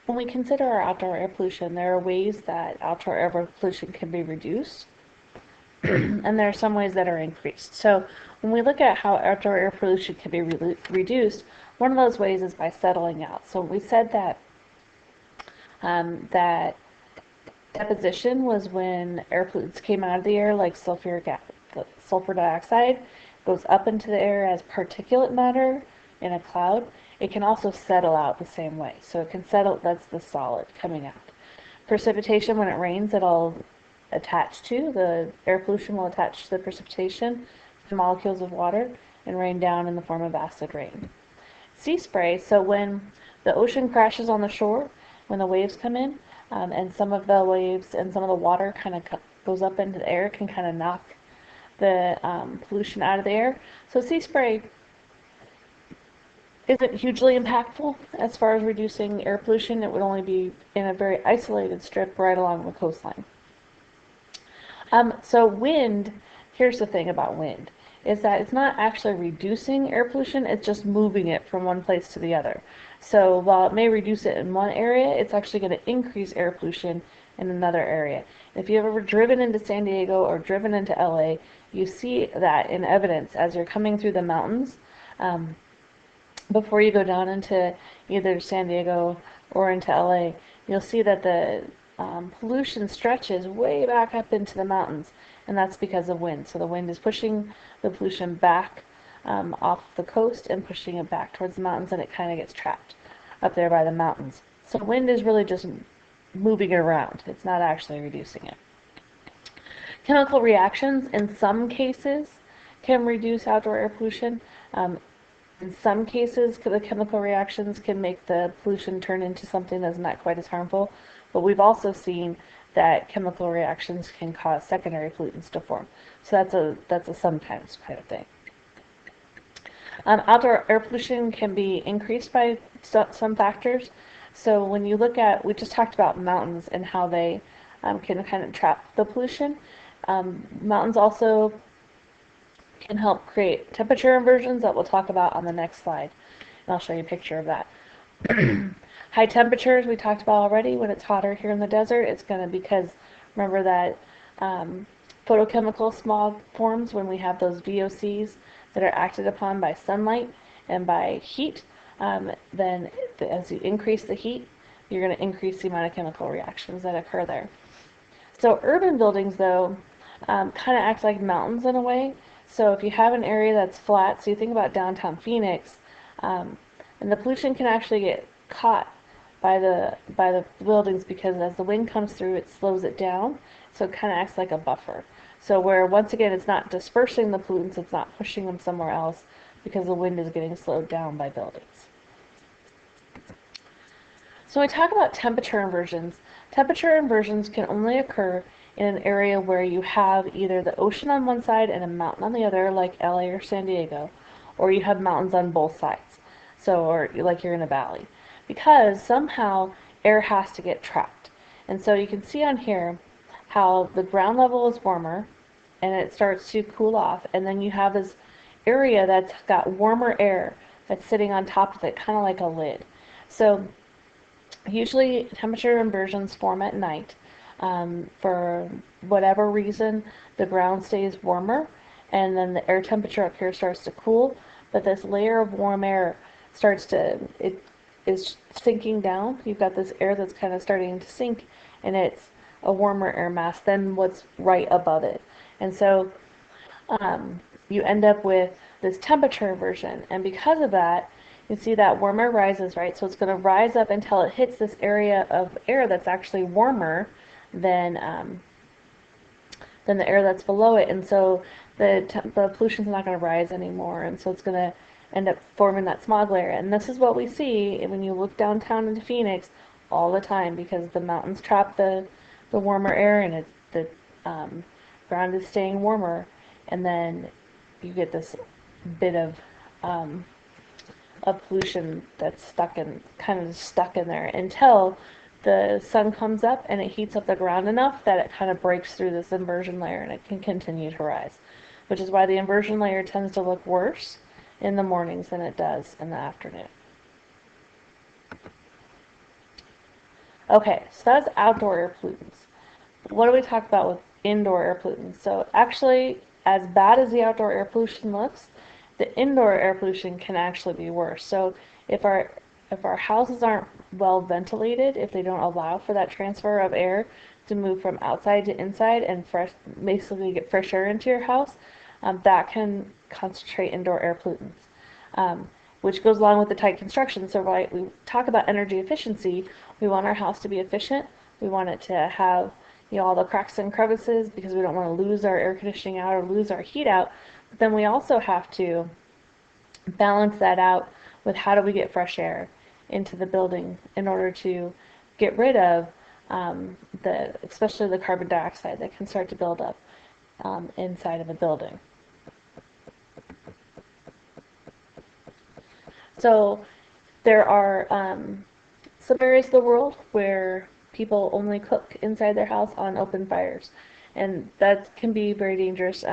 When we consider our outdoor air pollution, there are ways that outdoor air pollution can be reduced, and there are some ways that are increased. So when we look at how outdoor air pollution can be reduced, one of those ways is by settling out. So we said that deposition was when air pollutants came out of the air, like sulfur dioxide, goes up into the air as particulate matter in a cloud. It can also settle out the same way. So it can settle, that's the solid coming out. Precipitation, when it rains, it'll attach to, the air pollution will attach to the precipitation, the molecules of water, and rain down in the form of acid rain. Sea spray, so when the ocean crashes on the shore, when the waves come in, and some of the waves and some of the water kind of goes up into the air, can kind of knock the pollution out of the air. So sea spray isn't hugely impactful as far as reducing air pollution. It would only be in a very isolated strip right along the coastline. So wind, here's the thing about wind, is that it's not actually reducing air pollution, it's just moving it from one place to the other. So while it may reduce it in one area, it's actually going to increase air pollution in another area. If you've ever driven into San Diego or driven into LA, you see that in evidence as you're coming through the mountains. Before you go down into either San Diego or into LA, you'll see that the pollution stretches way back up into the mountains, and that's because of wind. So the wind is pushing the pollution back off the coast and pushing it back towards the mountains, and it kind of gets trapped up there by the mountains. So wind is really just moving it around. It's not actually reducing it. Chemical reactions, in some cases, can reduce outdoor air pollution. In some cases, the chemical reactions can make the pollution turn into something that's not quite as harmful, but we've also seen that chemical reactions can cause secondary pollutants to form. So that's a sometimes kind of thing. Outdoor air pollution can be increased by some factors. So when you look at, we just talked about mountains and how they can kind of trap the pollution. Mountains also can help create temperature inversions that we'll talk about on the next slide. And I'll show you a picture of that. High temperatures we talked about already. When it's hotter here in the desert, it's going to, because remember that photochemical smog forms when we have those VOCs that are acted upon by sunlight and by heat. Then as you increase the heat, you're going to increase the amount of chemical reactions that occur there. So urban buildings, though, kind of act like mountains in a way. So if you have an area that's flat, so you think about downtown Phoenix, and the pollution can actually get caught by the buildings, because as the wind comes through, it slows it down. So it kind of acts like a buffer. So where, once again, it's not dispersing the pollutants, it's not pushing them somewhere else, because the wind is getting slowed down by buildings. So when we talk about temperature inversions can only occur in an area where you have either the ocean on one side and a mountain on the other, like LA or San Diego, or you have mountains on both sides, so, or like you're in a valley, because somehow air has to get trapped. And so you can see on here how the ground level is warmer and it starts to cool off, and then you have this area that's got warmer air that's sitting on top of it, kind of like a lid. So usually temperature inversions form at night. For whatever reason, the ground stays warmer, and then the air temperature up here starts to cool, but this layer of warm air it is sinking down. You've got this air that's kind of starting to sink, and it's a warmer air mass than what's right above it. And so you end up with this temperature inversion, and because of that, you see that warmer rises, right? So it's going to rise up until it hits this area of air that's actually warmer than the air that's below it, and so the pollution's not going to rise anymore, and so it's going to end up forming that smog layer. And this is what we see when you look downtown into Phoenix all the time, because the mountains trap the warmer air, and the ground is staying warmer, and then you get this bit of pollution that's stuck in there until the sun comes up and it heats up the ground enough that it kind of breaks through this inversion layer and it can continue to rise, which is why the inversion layer tends to look worse in the mornings than it does in the afternoon. Okay, so that's outdoor air pollutants. What do we talk about with indoor air pollutants? So actually, as bad as the outdoor air pollution looks, the indoor air pollution can actually be worse. So if our if our houses aren't well ventilated, if they don't allow for that transfer of air to move from outside to inside and basically get fresh air into your house, that can concentrate indoor air pollutants. Which goes along with the tight construction. So, right, we talk about energy efficiency. We want our house to be efficient. We want it to have, all the cracks and crevices because we don't want to lose our air conditioning out or lose our heat out. But then we also have to balance that out with how do we get fresh air into the building in order to get rid of especially the carbon dioxide that can start to build up inside of a building. So there are some areas of the world where people only cook inside their house on open fires, and that can be very dangerous.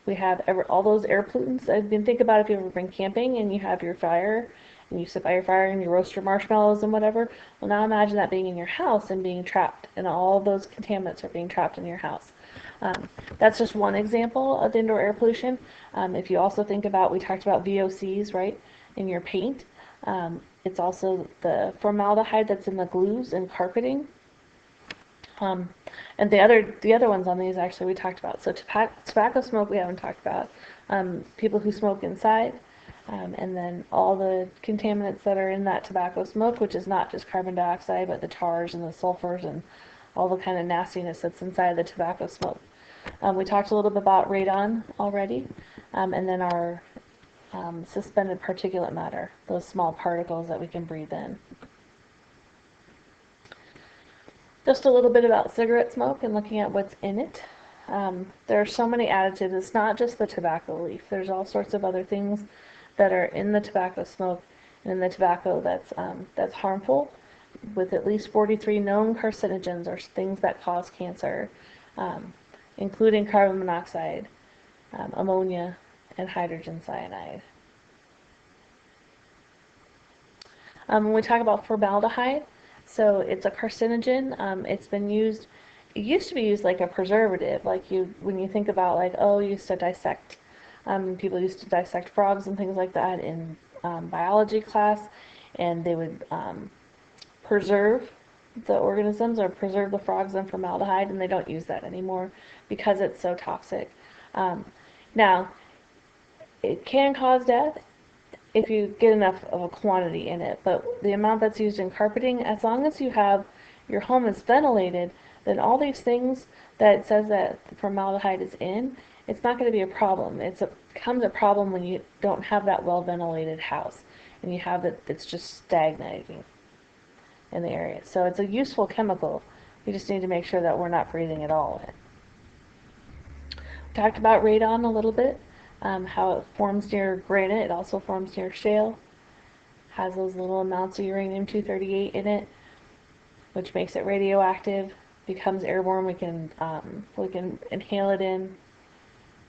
We have all those air pollutants. I mean, think about if you've ever been camping and you have your fire, and you sit by your fire and you roast your marshmallows and whatever. Well, now imagine that being in your house and being trapped, and all those contaminants are being trapped in your house. That's just one example of indoor air pollution. If you also think about, we talked about VOCs, right, in your paint. It's also the formaldehyde that's in the glues and carpeting. And the other ones on these actually we talked about. So tobacco smoke we haven't talked about. People who smoke inside, and then all the contaminants that are in that tobacco smoke, which is not just carbon dioxide, but the tars and the sulfurs and all the kind of nastiness that's inside the tobacco smoke. We talked a little bit about radon already, and then our suspended particulate matter, those small particles that we can breathe in. Just a little bit about cigarette smoke and looking at what's in it. There are so many additives. It's not just the tobacco leaf. There's all sorts of other things that are in the tobacco smoke and in the tobacco that's harmful, with at least 43 known carcinogens or things that cause cancer, including carbon monoxide, ammonia, and hydrogen cyanide. When we talk about formaldehyde, so it's a carcinogen. It used to be used like a preservative, when you think about people used to dissect frogs and things like that in biology class, and they would preserve the organisms or preserve the frogs in formaldehyde, and they don't use that anymore because it's so toxic. Now, it can cause death if you get enough of a quantity in it, but the amount that's used in carpeting, as long as your home is ventilated, then all these things that it says that the formaldehyde is in, it's not going to be a problem. It becomes a problem when you don't have that well ventilated house and you have it's just stagnating in the area. So it's a useful chemical. We just need to make sure that we're not breathing it all in. We talked about radon a little bit. How it forms near granite. It also forms near shale. Has those little amounts of uranium-238 in it, which makes it radioactive. Becomes airborne. We can inhale it in,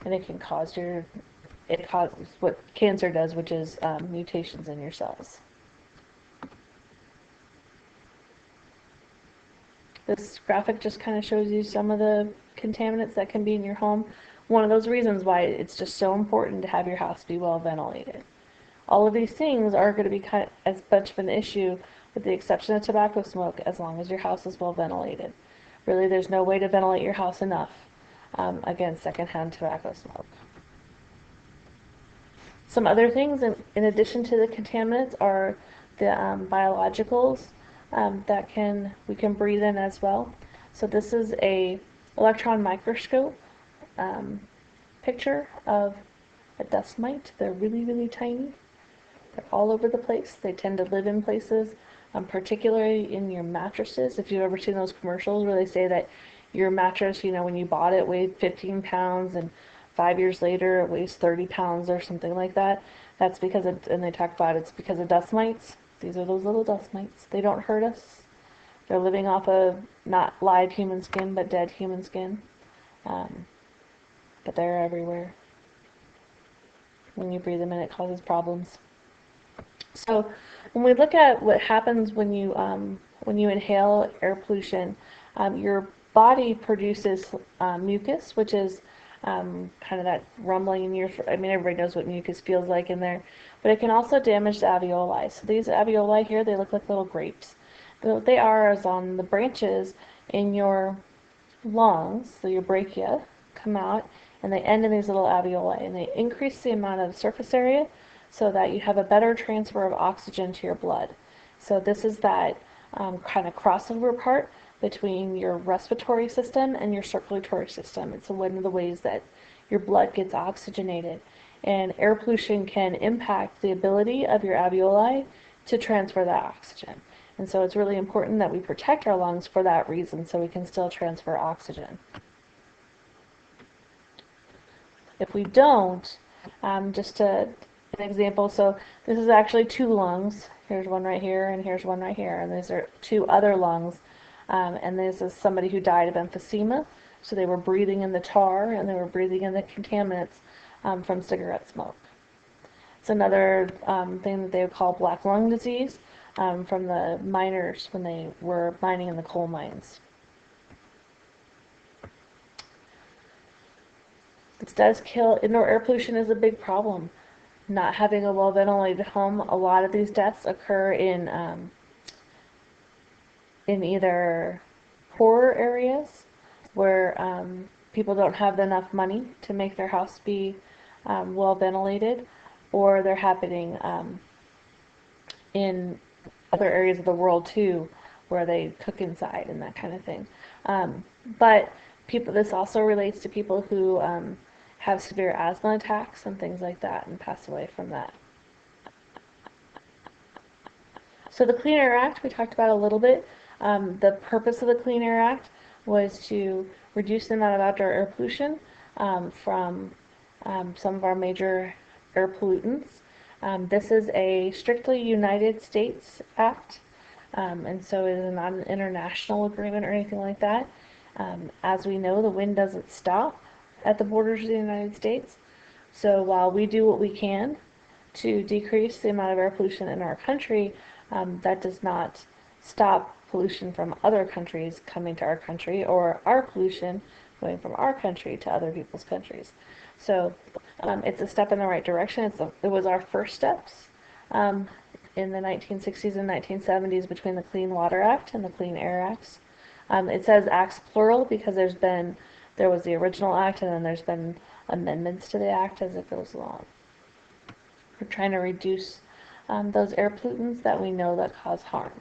and it causes what cancer does, which is mutations in your cells. This graphic just kind of shows you some of the contaminants that can be in your home. One of those reasons why it's just so important to have your house be well ventilated. All of these things are going to be kind of as much of an issue, with the exception of tobacco smoke, as long as your house is well ventilated. Really, there's no way to ventilate your house enough against secondhand tobacco smoke. Some other things in addition to the contaminants are the biologicals that we can breathe in as well. So this is a electron microscope picture of a dust mite. They're really, really tiny. They're all over the place. They tend to live in places, particularly in your mattresses. If you've ever seen those commercials where they say that your mattress, when you bought it, weighed 15 pounds and 5 years later it weighs 30 pounds or something like that, that's because and they talk about it's because of dust mites. These are those little dust mites. They don't hurt us. They're living off of not live human skin, but dead human skin. But they're everywhere. When you breathe them in, it causes problems. So when we look at what happens when you when you inhale air pollution, your body produces mucus, which is kind of that rumbling in your throat. I mean, everybody knows what mucus feels like in there, but it can also damage the alveoli. So these alveoli here, they look like little grapes. But what they are is on the branches in your lungs, so your bronchia, come out, and they end in these little alveoli, and they increase the amount of surface area so that you have a better transfer of oxygen to your blood. So this is that kind of crossover part between your respiratory system and your circulatory system. It's one of the ways that your blood gets oxygenated. And air pollution can impact the ability of your alveoli to transfer that oxygen. And so it's really important that we protect our lungs for that reason, so we can still transfer oxygen. If we don't, just an example, so this is actually two lungs. Here's one right here, and here's one right here, and these are two other lungs. And this is somebody who died of emphysema, so they were breathing in the tar, and they were breathing in the contaminants from cigarette smoke. It's another thing that they would call black lung disease from the miners when they were mining in the coal mines. This does kill. Indoor air pollution is a big problem. Not having a well-ventilated home, a lot of these deaths occur in either poorer areas where people don't have enough money to make their house be well ventilated, or they're happening in other areas of the world too, where they cook inside and that kind of thing. But this also relates to people who have severe asthma attacks and things like that and pass away from that. So the Clean Air Act, we talked about a little bit. The purpose of the Clean Air Act was to reduce the amount of outdoor air pollution from some of our major air pollutants. This is a strictly United States act, and so it is not an international agreement or anything like that. As we know, the wind doesn't stop at the borders of the United States. So while we do what we can to decrease the amount of air pollution in our country, that does not stop pollution from other countries coming to our country, or our pollution going from our country to other people's countries. So it's a step in the right direction. It was our first steps in the 1960s and 1970s between the Clean Water Act and the Clean Air Acts. It says acts plural because there was the original act, and then there's been amendments to the act as it goes along. We're trying to reduce those air pollutants that we know that cause harm.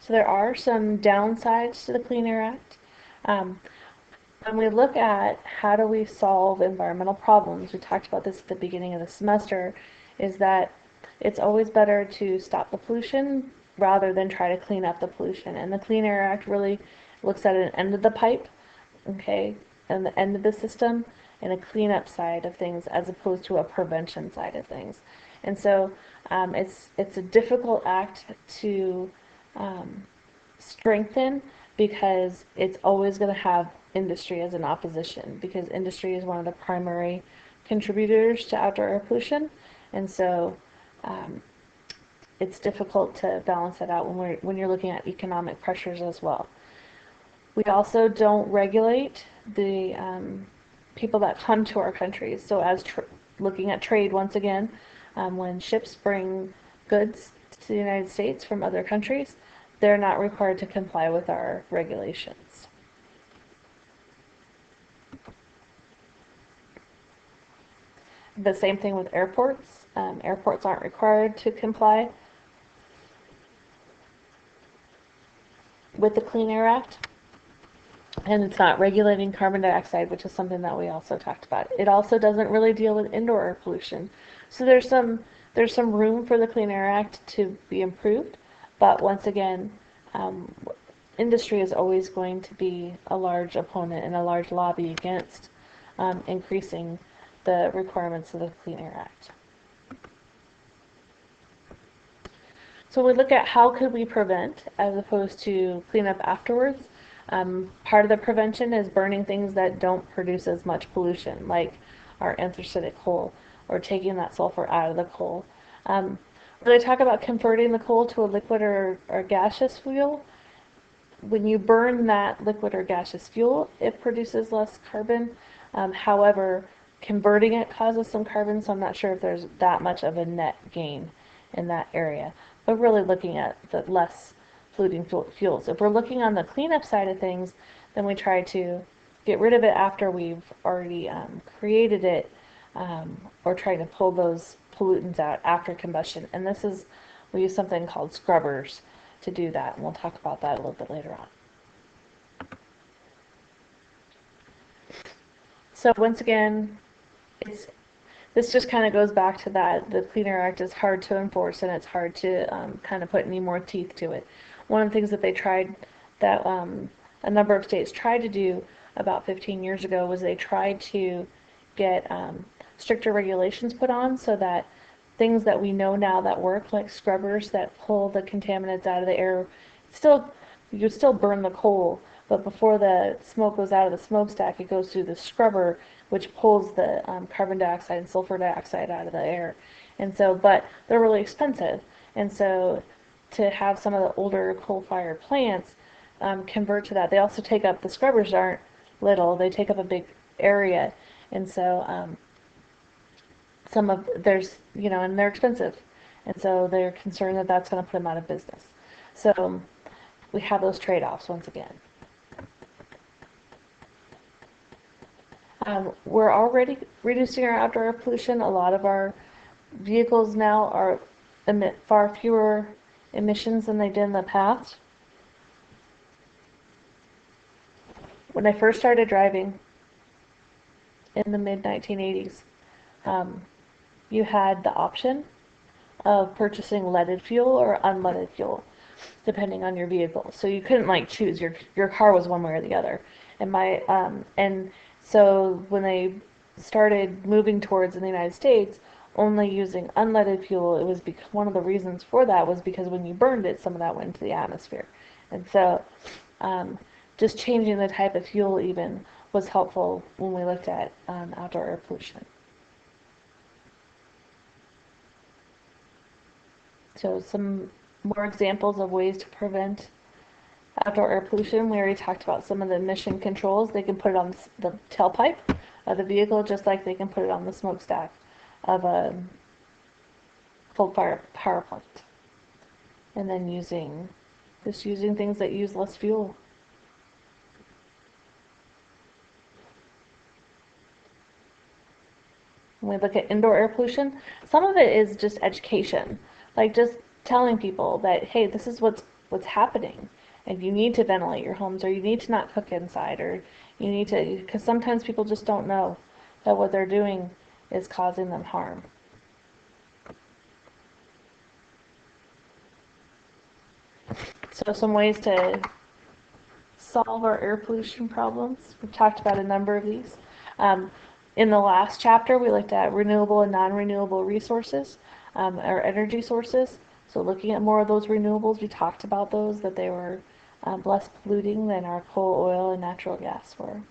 So there are some downsides to the Clean Air Act. When we look at how do we solve environmental problems, we talked about this at the beginning of the semester, is that it's always better to stop the pollution rather than try to clean up the pollution. And the Clean Air Act really looks at an end of the pipe, okay, and the end of the system, and a cleanup side of things as opposed to a prevention side of things. And so it's a difficult act to strengthen because it's always going to have industry as an opposition, because industry is one of the primary contributors to outdoor air pollution, and so it's difficult to balance that out when you're looking at economic pressures as well. We also don't regulate the people that come to our countries. So as looking at trade once again, when ships bring goods to the United States from other countries, they're not required to comply with our regulations. The same thing with airports. Airports aren't required to comply with the Clean Air Act. And it's not regulating carbon dioxide, which is something that we also talked about. It also doesn't really deal with indoor air pollution. So there's some room for the Clean Air Act to be improved, but once again, industry is always going to be a large opponent and a large lobby against increasing the requirements of the Clean Air Act. So we look at how could we prevent as opposed to clean up afterwards. Part of the prevention is burning things that don't produce as much pollution, like our anthracitic coal, or taking that sulfur out of the coal. They talk about converting the coal to a liquid or gaseous fuel. When you burn that liquid or gaseous fuel, it produces less carbon. However, converting it causes some carbon, so I'm not sure if there's that much of a net gain in that area. But really looking at the less polluting fuels. If we're looking on the cleanup side of things, then we try to get rid of it after we've already created it, or trying to pull those pollutants out after combustion. And we use something called scrubbers to do that, and we'll talk about that a little bit later on. So once again, this just kind of goes back to that the Clean Air Act is hard to enforce, and it's hard to kind of put any more teeth to it. One of the things that they tried, that a number of states tried to do about 15 years ago, was they tried to get stricter regulations put on so that things that we know now that work, like scrubbers that pull the contaminants out of the air, you still burn the coal, but before the smoke goes out of the smokestack, it goes through the scrubber, which pulls the carbon dioxide and sulfur dioxide out of the air. And so, but they're really expensive. And so to have some of the older coal-fired plants convert to that, they also take up, the scrubbers aren't little, they take up a big area. And so and they're expensive. And so they're concerned that that's going to put them out of business. So we have those trade-offs once again. We're already reducing our outdoor air pollution. A lot of our vehicles now emit far fewer emissions than they did in the past. When I first started driving in the mid-1980s, you had the option of purchasing leaded fuel or unleaded fuel, depending on your vehicle. So you couldn't choose. Your car was one way or the other. And so when they started moving towards in the United States only using unleaded fuel, it was one of the reasons for that was because when you burned it, some of that went into the atmosphere. And so just changing the type of fuel even was helpful when we looked at outdoor air pollution. So some more examples of ways to prevent outdoor air pollution. We already talked about some of the emission controls. They can put it on the tailpipe of the vehicle just like they can put it on the smokestack of a coal-fired power plant. And then using things that use less fuel. When we look at indoor air pollution, some of it is just education. Like just telling people that, hey, this is what's happening. And you need to ventilate your homes, or you need to not cook inside, or you need to, because sometimes people just don't know that what they're doing is causing them harm. So some ways to solve our air pollution problems. We've talked about a number of these. In the last chapter, we looked at renewable and non-renewable resources, or energy sources. So looking at more of those renewables, we talked about those, that they were less polluting than our coal, oil, and natural gas were.